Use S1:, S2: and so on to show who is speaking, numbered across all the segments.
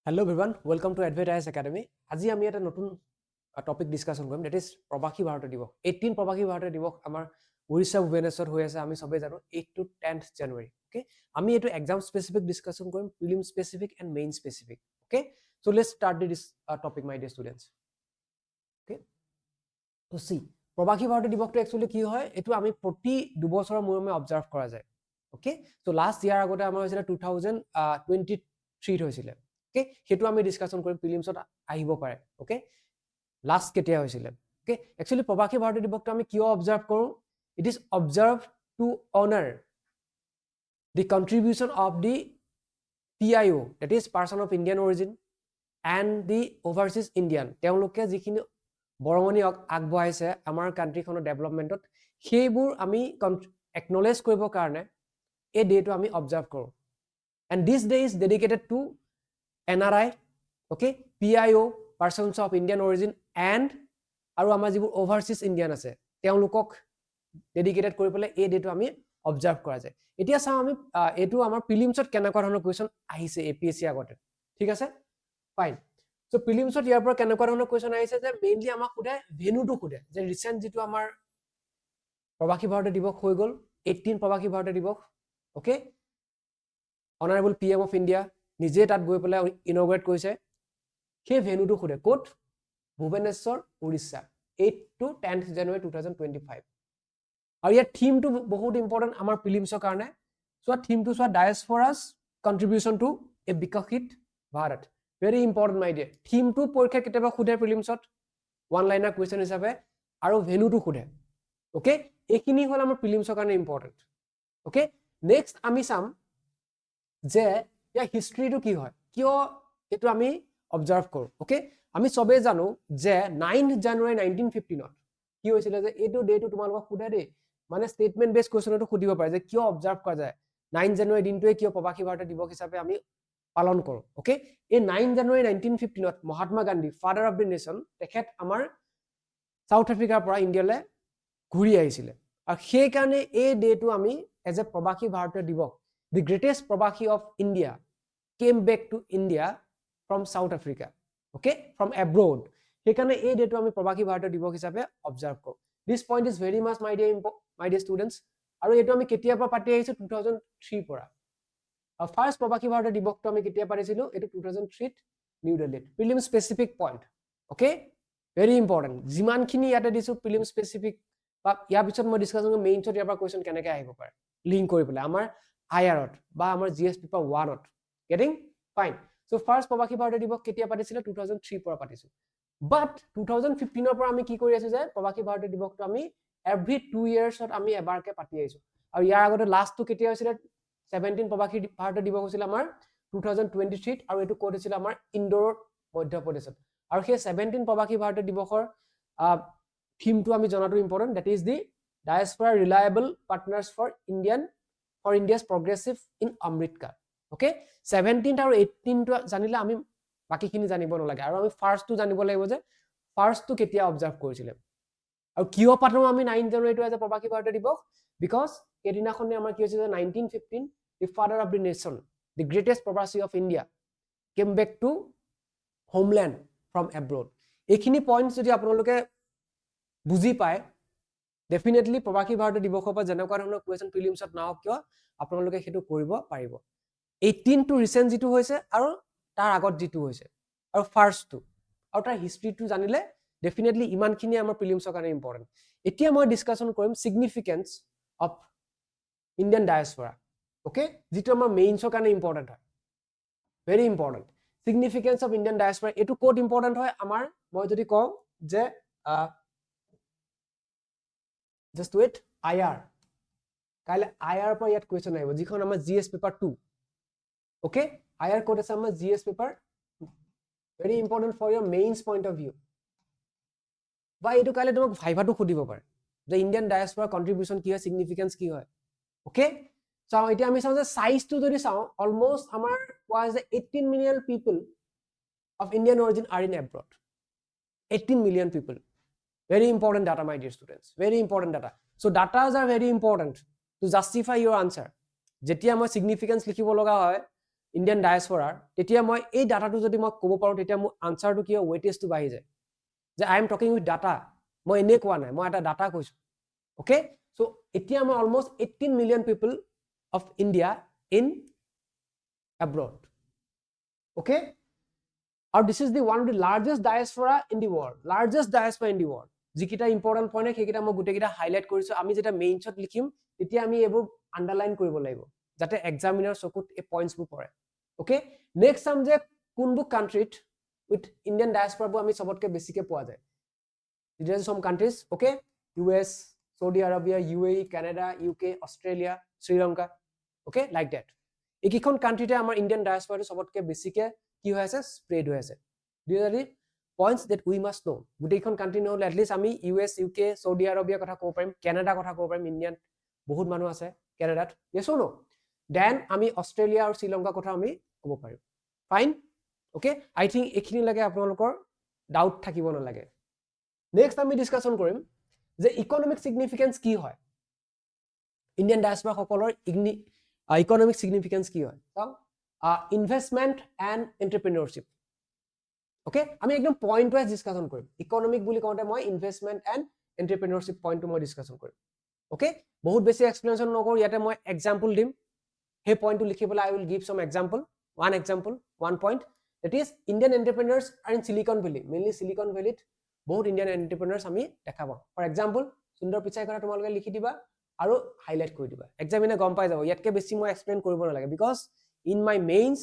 S1: Hello everyone, welcome to Advait IAS Academy. আজি আমি এটা নতুন টপিক ডিসকাশন কৰিম, that is প্ৰবাসী ভাৰতীয় দিৱস। 18 প্ৰবাসী ভাৰতীয় দিৱস আমাৰ উৰিষ্যা ভুৱনেশ্বৰ হৈ আছে, আমি সবে জানো 8 to 10th January. Okay, আমি এটো এক্সাম স্পেসিফিক ডিসকাশন কৰিম, prelim specific and main specific. Okay, so let's start this topic, my dear students. Okay, so see, প্ৰবাসী ভাৰতীয় দিৱসটো একচুয়ালি কি হয়, এটো আমি প্ৰতি 2 বছৰৰ মূৰে অবজাৰ্ভ কৰা যায়। Okay, so last year আগতে আমাৰ হৈছিল 2023 হৈছিল। Okay, হেতু আমি ডিসকাশন কৰিম, প্ৰিলিমছত আহিব পাৰে। Okay, লাষ্ট কেতিয়া হৈছিল। Okay, actually প্ৰবাসী ভাৰতীয় দিৱসটো আমি কিয় অবজাৰ্ভ কৰো, it is observed to honor the contribution of the PIO, that is person of Indian origin, and the overseas Indian, তেওঁলোকে যিখিনি বৰঙনি আগবঢ়াইছে আমাৰ কান্ট্ৰিখনৰ ডেভেলপমেন্টত, সেইবোৰ আমি একনলেজ কৰিবৰ কাৰণে এই ডেটো আমি অবজাৰ্ভ কৰো। And this day is dedicated to NRI, okay, PIO, persons of Indian origin, and আৰু আমাৰ যিবোৰ overseas Indian আছে তেওঁলোকক ডেডিকেটেড কৰি পেলাই এই ডেটো আমি অবজাৰ্ভ কৰা যায়। এতিয়া চাও আমি এটো আমাৰ প্ৰিলিমছত কেনেকুৱা ধৰণৰ কোৱেশ্চন আহিছে APSC আগতে, ঠিক আছে, ফাইন। সো প্ৰিলিমছত ইয়াৰ পৰা কেনেকুৱা ধৰণৰ কোৱেশ্চন আহিছে যে মেইনলি আমাক খুদে ভেনুটো খুদে, যে ৰিসেন্ট যেটো আমাৰ প্ৰবাসী ভাৰতীয় দিৱস হৈ গল, 18 প্ৰবাসী ভাৰতীয় দিৱস, okay, honourable PM of India নিজে তাত গৈ পেলাই ইনগ্ৰেট কৰিছে, সেই ভেনুটো খুদে কোট Bhubaneswar Orissa 8 to 10th January 2025। আৰু ইয়াৰ থিমটো বহুত ইম্পৰ্টেন্ট আমাৰ প্ৰিলিমছৰ কাৰণে। সো থিমটো so diaspora's contribution to a বিকশিত Bharat, very important my dear. থিমটো পৰীক্ষা কেতিয়াবা খুদে প্ৰিলিমছত ওয়ান লাইনাৰ কোৱেশ্চন হিচাপে, আৰু ভেনুটো খুদে। ওকে, এইখিনি হল আমাৰ প্ৰিলিমছৰ কাৰণে ইম্পৰ্টেন্ট। ওকে, নেক্সট আমি চাম যে ইয়াৰ হিষ্ট্ৰীটো কি হয়, কিয় এটো আমি অবজাৰ্ভ কৰো। ওকে, আমি সবে জানো যে 9th January 1915 কি হৈছিল, যে এটো ডেটো তোমালোকক খুদে দেই, মানে স্টেটমেন্ট বেস কোৱেশ্চনটো খুদিব পাৰে যে কিয় অবজাৰ্ভ কৰা যায় 9 জানুৱাৰী দিনটোৱে কিয় প্ৰবাসী ভাৰতীয় দিৱস হিচাপে আমি পালন কৰো। ওকে, এই 9 জানুৱাৰী 1915 Mahatma Gandhi, father of the nation, তেখেত আমাৰ সাউথ আফ্ৰিকাৰ পৰা ইণ্ডিয়ালৈ ঘূৰি আহিছিলে, আৰু সেই কাৰণে এই ডেটো আমি এজ এ প্ৰবাসী ভাৰতীয় দিৱস, the greatest Pravasi of India came back to India from South Africa, okay, from abroad, সেইকাৰণে এই ডেটো আমি প্ৰবাসী ভাৰতীয় দিৱস হিচাপে অবজাৰ্ভ কৰো। This point is very much my dear students, আৰু এটো আমি কেতিয়া পৰা পাতি আহিছো 2003 পৰা। আৰু ফাৰ্স্ট প্ৰবাসী ভাৰতীয় দিৱসটো আমি কেতিয়া পাতিছিলো, এটো 2003 নিউ দিল্লীত। Prelim specific point, okay, very important, যিমানখিনি ইয়াতে দিছো প্ৰিলিম স্পেসিফিক, বা ইয়াৰ পিছত মই ডিসকাশন কৰিম মেইনছত ইয়াৰ পৰা কোৱেশ্চন কেনেকৈ আহিব পাৰে লিংক কৰি পেলাই আমাৰ IR বা আমাৰ GS পেপাৰ 1ত, getting fine. So first Pravasi Bharatiya দিৱস কেতিয়া পাতিছিল, 2003 পৰা পাতিছো। বাট 2015 পৰা আমি কি কৰি আছো যে প্ৰবাসী ভাৰতীয় দিৱসটো আমি এভৰি 2 ইয়াৰ্ছত আমি এবাৰকে পাতি আহিছো। আৰু ইয়াৰ আগতে লাষ্টটো কেতিয়া হৈছিল, 17 প্ৰবাসী ভাৰতীয় দিৱস হৈছিল আমাৰ 2023, আৰু এটো কোড হৈছিল আমাৰ ইন্দোৰত, মধ্যপ্ৰদেশত। আৰু সেই 17 প্ৰবাসী ভাৰতীয় দিৱসৰ থিমটো আমি জনাটো important, that is the diaspora reliable partners for India's progressive in Amritka. Okay, 17th আৰু 18th জানিলে আমি বাকিখিনি জানিব নালাগে, আৰু আমি ফাৰ্স্টটো জানিব লাগিব যে ফাৰ্স্টটো কেতিয়া অবজাৰ্ভ কৰিছিলে, আৰু কিয় পাতো আমি 9 জানুৱাৰীটো এজ এ প্ৰবাসী ভাৰতীয় দিৱস, বিকজ এদিনাখনে আমাৰ কি হৈছিল, 1915 the father of the nation, the greatest Pravasi of India came back to homeland from abroad। এইখিনি পইণ্টছ যদি আপোনালোকে বুজি পায়, ডেফিনেটলি প্ৰবাসী ভাৰতীয় দিৱসৰ পৰা যেনেকুৱা ধৰণৰ কোৱেশ্চন প্ৰিলিমছত নাহক কিয় আপোনালোকে সেইটো কৰিব পাৰিব। 18 টো ৰিসেন্ট যেটো হৈছে, আৰু তাৰ আগত যেটো হৈছে, আৰু ফাৰ্স্টটো, আৰু তাৰ হিষ্ট্ৰীটো জানিলে ডেফিনেটলি ইমানখিনি আমাৰ প্ৰিলিমছৰ কাৰণে ইম্পৰ্টেন্ট। এতিয়া মই ডিসকাশন কৰিম significance of Indian diaspora, okay, যেটো আমাৰ মেইনছৰ কাৰণে ইম্পৰ্টেন্ট হয়, very important. Significance of Indian diaspora এটো ক'ত ইম্পৰ্টেন্ট হয় আমাৰ, মই যদি কওঁ যে just wait, IR, কাইলে IR পৰা ইয়াত কোৱেশ্চন আহিব, যিখন আমাৰ GS paper 2, okay, IR code আছে আমাৰ GS paper, very important for your mains point of view, বা এটো কাইলে তোমাক ভাইভাটো খুদিব পাৰে যে ইণ্ডিয়ান ডায়াসপৰা কন্ট্ৰিবিউশন কি হয়, সিগনিফিকেন্স কি হয়। ওকে, চাও এতিয়া আমি চাও যে সাইজটো যদি চাও, অলমোস্ট আমাৰ কোৱা যে 18 million people of Indian origin are in abroad, 18 million people, very important data my dear students, very important data. So data are very important to justify your answer। যেতিয়া মই সিগনিফিকেন্স লিখিব লগা হয়, ইণ্ডিয়ান ডায়াসপৰাৰ তেতিয়া মই এই ডাটাটো যদি মই ক'ব পাৰোঁ তেতিয়া মোৰ আনসাৰটো কি হয় ৱেটেজটো বাঢ়ি যায় যে I am talking with data মই এনে কোৱা নাই মই এটা ডাটা কৈছো ওকে সো এতিয়া আমাৰ almost 18 million people of India in abroad okay or this is the one of the largest diaspora in the world যিকিটা ইম্পৰ্টেন্ট পইণ্ট সেইকিটা মই গোটেইকিটা হাইলাইট কৰিছো আমি যেটা মেইনছত লিখিম তেতিয়া আমি এইবোৰ আন্ডাৰলাইন কৰিব লাগিব যাতে এক্সামিনাৰ চকুত এই পইণ্টছবোৰ পৰে ওকে নেক্সট চাম যে কোনবোৰ কান্ট্ৰিত উইথ ইণ্ডিয়ান ডায়াসপৰাবোৰ আমি সবতকে বেছিকে পোৱা যায় there are some countries okay US Saudi Arabia UAE Canada UK Australia Sri Lanka okay like that এইকিখন কান্ট্ৰিতে আমাৰ ইণ্ডিয়ান ডায়াসপৰাটো সবতকে বেছিকে কি হৈ আছে স্প্ৰেড হৈ আছে these are the points that we must know গোটেইখন কান্ট্ৰি নহলে at least আমি US UK Saudi Arabia কথা ক'ব পাৰিম কানাডা কথা ক'ব পাৰিম ইণ্ডিয়ান বহুত মানুহ আছে কানাডাত yes or no then আমি অষ্ট্ৰেলিয়া আৰু শ্ৰীলংকা কথা আমি ক'ব পাৰিম ফাইন ওকে আই থিংক এইখিনি লাগে আপোনালোকৰ ডাউট থাকিব নালাগে নেক্সট আমি ডিসকাশন কৰিম যে ইকোনমিক সিগনিফিকেন্স কি হয় ইণ্ডিয়ান ডায়াসপৰা সকলৰ ইকোনমিক সিগনিফিকেন্স কি হয় চাও ইনভেষ্টমেন্ট এন্ড এন্টাৰপ্ৰেনিয়ৰশিপ ওকে আমি একদম পইণ্ট ওয়াইজ ডিসকাশন কৰিম ইকোনমিক বুলি কওঁতে মই ইনভেষ্টমেন্ট এন্ড এন্টাৰপ্ৰেনিয়ৰশিপ পইণ্টটো মই ডিসকাশন কৰিম ওকে বহুত বেছি এক্সপ্লেনেশন নকৰো ইয়াতে মই এক্সাম্পল দিম হে পইণ্টটো লিখিবলৈ I will give some example one point that is Indian entrepreneurs are in Silicon Valley mainly Silicon Valley বহুত ইণ্ডিয়ান এন্টাৰপ্ৰেনিয়ৰ্স আমি দেখা পাওঁ ফৰ এক্সাম্পল সুন্দৰ পিছাই কৰা তোমালোকে লিখি দিবা আৰু হাইলাইট কৰি দিবা এক্সামিনে গম পাই যাব ইয়াতকে বেছি মই এক্সপ্লেইন কৰিব নালাগে because in my mains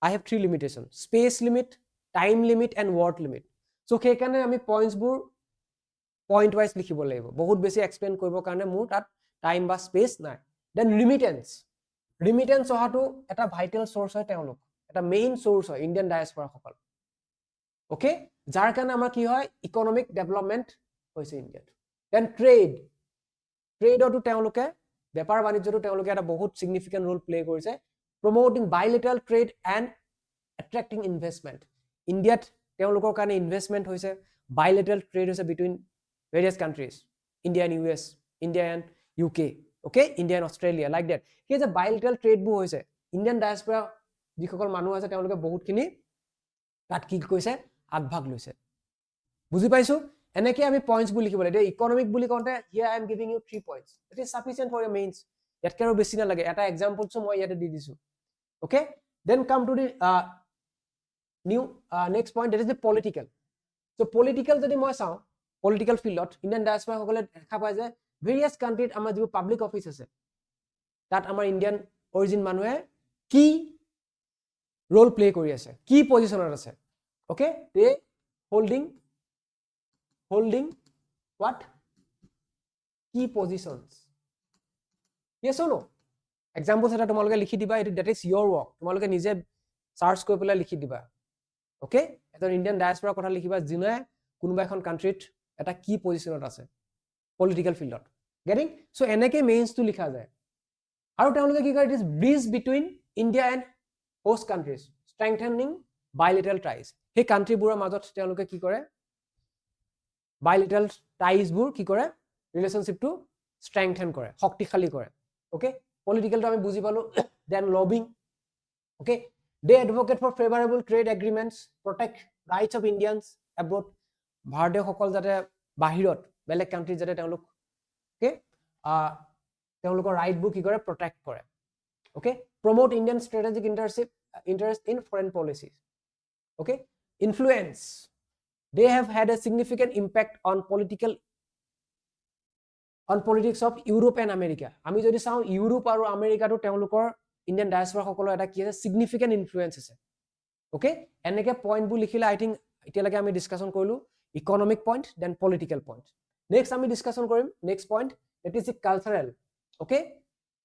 S1: I have 3 limitation space limit time limit and word limit so সেইকাৰণে আমি পইণ্টছবোৰ পইণ্ট ওয়াইজ লিখিব লাগিব বহুত বেছি এক্সপ্লেইন কৰিব কাৰণে মোৰ তাত টাইম বা স্পেস নাই দেন ৰিমিটেন্স অহাটো এটা ভাইটেল সোৰ্স হয় তেওঁলোক এটা মেইন সোৰ্স হয় ইণ্ডিয়ান ডায়াসপৰা সকল ওকে যাৰ কাৰণে আমাৰ কি হয় ইকোনমিক ডেভেলপমেন্ট হৈছে ইণ্ডিয়াত দেন ট্ৰেডটো তেওঁলোকে বেপাৰ বাণিজ্যটো তেওঁলোকে এটা বহুত সিগনিফিকেন্ট ৰোল প্লে কৰিছে প্ৰমোটিং বাইলেটাৰেল ট্ৰেড এন্ড এট্ৰেক্টিং ইনভেষ্টমেন্ট ইণ্ডিয়াত তেওঁলোকৰ কাৰণে ইনভেষ্টমেন্ট হৈছে বাইলেটাৰেল ট্ৰেড হৈছে between various countries India and US India and UK okay India and Australia like that সেই যে বাইলেটাৰেল ট্ৰেডবোৰ হৈছে ইণ্ডিয়ান ডায়াসপৰা যিসকল মানুহ আছে তেওঁলোকে বহুতখিনি তাত কি কৈছে আগভাগ লৈছে বুজি পাইছো এনেকৈ আমি পইণ্টছবোৰ লিখিব লাগে ইকোনমিক বুলি কওঁতে here I am giving you 3 points it is sufficient for your mains ইয়াতকৈ আৰু বেছি নালাগে এটা এক্সাম্পলছ মই ইয়াতে দি দিছো okay then come to the new next point that is the political so political যদি মই চাওঁ পলিটিকেল ফিল্ডত ইণ্ডিয়ান ডায়াসপৰা সকলে দেখা পায় যে ভেৰিয়াছ কাণ্ট্ৰিত আমাৰ যিবোৰ পাব্লিক অফিচ আছে তাত আমাৰ ইণ্ডিয়ান অৰিজিন মানুহে কি ৰোল প্লে কৰি আছে কি পজিশনত আছে okay they holding what key positions yes or no examples এটা তোমালোকে লিখি দিবা that is your work তোমালোকে নিজে সার্চ কৰি পেলাই লিখি দিবা okay এটা ইণ্ডিয়ান ডায়াসপৰা কথা লিখিবা যিনে কোনোবা এখন কান্ট্ৰিত এটা কি পজিশনত আছে পলিটিক্যাল ফিল্ডত গেটিং সো এনেকে মেইনছটো লিখা যায় আৰু তেওঁলোকে কি কৰে it is bridge between India and host countries strengthening bilateral ties সেই কান্ট্ৰিবোৰৰ মাজত তেওঁলোকে কি কৰে bilateral tiesবোৰ কি কৰে ৰিলেশনশিপটো স্ট্ৰেংথেন কৰে শক্তিশালী কৰে ওকে পলিটিক্যালটো আমি বুজি পালো then lobbying okay they advocate for favorable trade agreements protect rights of Indians abroad ভাৰতীয় সকল যাতে বাহিৰত বেলেগ কান্ট্ৰি যাতে তেওঁলোক ওকে তেওঁলোকৰ ৰাইটবোৰ কি কৰে প্ৰটেক্ট কৰে okay promote Indian strategic interest in foreign policies okay influence they have had a significant impact on politics of Europe and America আমি যদি চাও ইউৰোপ আৰু আমেৰিকাটো তেওঁলোকৰ ইণ্ডিয়ান ডায়াসপৰা সকলৰ এটা কি আছে significant influence আছে ওকে এনেকে পইণ্টবোৰ লিখিলে আই থিংক এতিয়ালৈকে আমি ডিসকাশন কৰিলো economic point then political point next আমি ডিসকাশন কৰিম next point it is cultural okay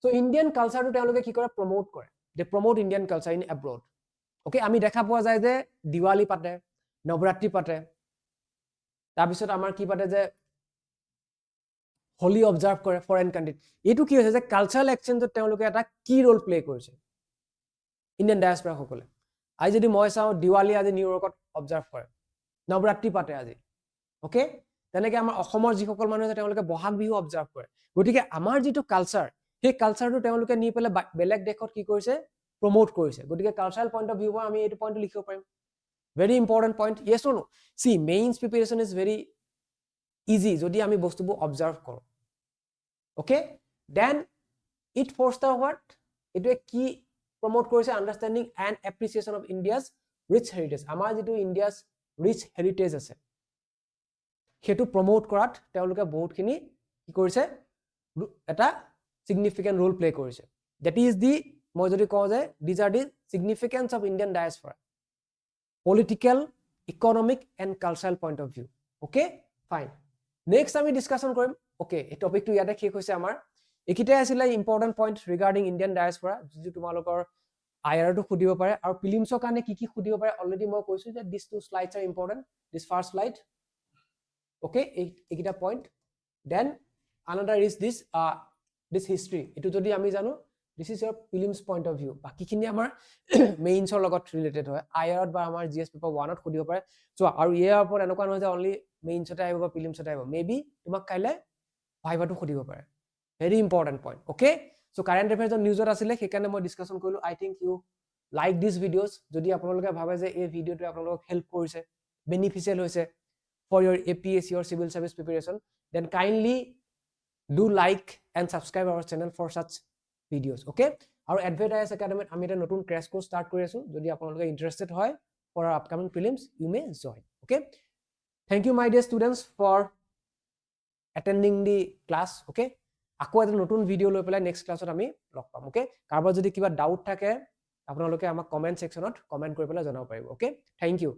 S1: so Indian কালচাৰটো তেওঁলোকে কি কৰে প্ৰমোট কৰে they promote Indian culture in abroad okay আমি দেখা পোৱা যায় যে দিৱালী পাতে নৱৰাত্ৰি পাতে তাৰ পিছত আমাৰ কি পাতে যে হোলি অবজাৰ্ভ কৰে ফৰেন কান্ট্ৰিত এটো কি হৈছে যে কালচাৰেল এক্সচেঞ্জত তেওঁলোকে এটা কি ৰোল প্লে কৰিছে ইণ্ডিয়ান ডায়াসপৰা সকলে আজি যদি মই চাও দিৱালী আজি নিউয়ৰ্কত অবজাৰ্ভ কৰে নৱৰাত্ৰি পাতে আজি ওকে তেনেকৈ আমাৰ অসমৰ যিসকল মানুহ আছে তেওঁলোকে বহাগ বিহু অবজাৰ্ভ কৰে গতিকে আমাৰ যিটো কালচাৰ সেই কালচাৰটো তেওঁলোকে নি পেলাই বেলেগ দেশত কি কৰিছে প্ৰমোট কৰিছে গতিকে কালচাৰেল পইণ্ট অফ ভিউ পৰা আমি এইটো পইণ্টটো লিখিব পাৰিম very important point yes or no see mains preparation is very easy যদি আমি বস্তুবোৰ observe কৰো okay then it foster what এটো কি promote কৰিছে understanding and appreciation of India's rich heritage আমাৰ যেটো India's rich heritage আছে হেতু promote কৰাত তেওঁলোকে বহুতখিনি কি কৰিছে এটা significant role play কৰিছে that is the মই যদি কওঁ যে these are the significance of Indian diaspora political economic and cultural point of view okay fine next আমি discussion কৰিম okay এই টপিকটো ইয়াতে শেষ হৈছে আমাৰ একিটাই আছিল important point regarding Indian diaspora যদি তোমালোকৰ IR টো খুদিব পাৰে আৰু প্ৰিলিমছৰ কাৰণে কি খুদিব পাৰে অলৰেডি মই কৈছো যে these two slides are important this first slide okay ekita point then another is this history etu jodi ami janu this is your prelims point of view baki khini amar mains or logot related hoy IR ba amar GS paper 1 ot khodibo pare so aru year upor enokwa no je only mains ot aibo ba prelims ot aibo maybe tumak kaile viva to khodibo pare very important point okay so current affairs on news ot asile hekane moi discussion korilu I think you like these videos jodi apnaloke bhabe je ei video to apnalok help korise beneficial hoise for your APSC or civil service preparation then kindly do like and subscribe our channel for such videos okay আৰু Advait IAS Academy আমি এটা নতুন crash course start কৰি আছো যদি আপোনালোকে interested হয় for our upcoming prelims you may join okay thank you my dear students for attending the class okay আকৌ এটা নতুন ভিডিও লৈ পেলাই next class ত আমি লগ পাম okay কাৰোবাৰ যদি কিবা ডাউট থাকে আপোনালোকে আমাক comment section ত comment কৰি পেলাই জনাব পাৰিব okay thank you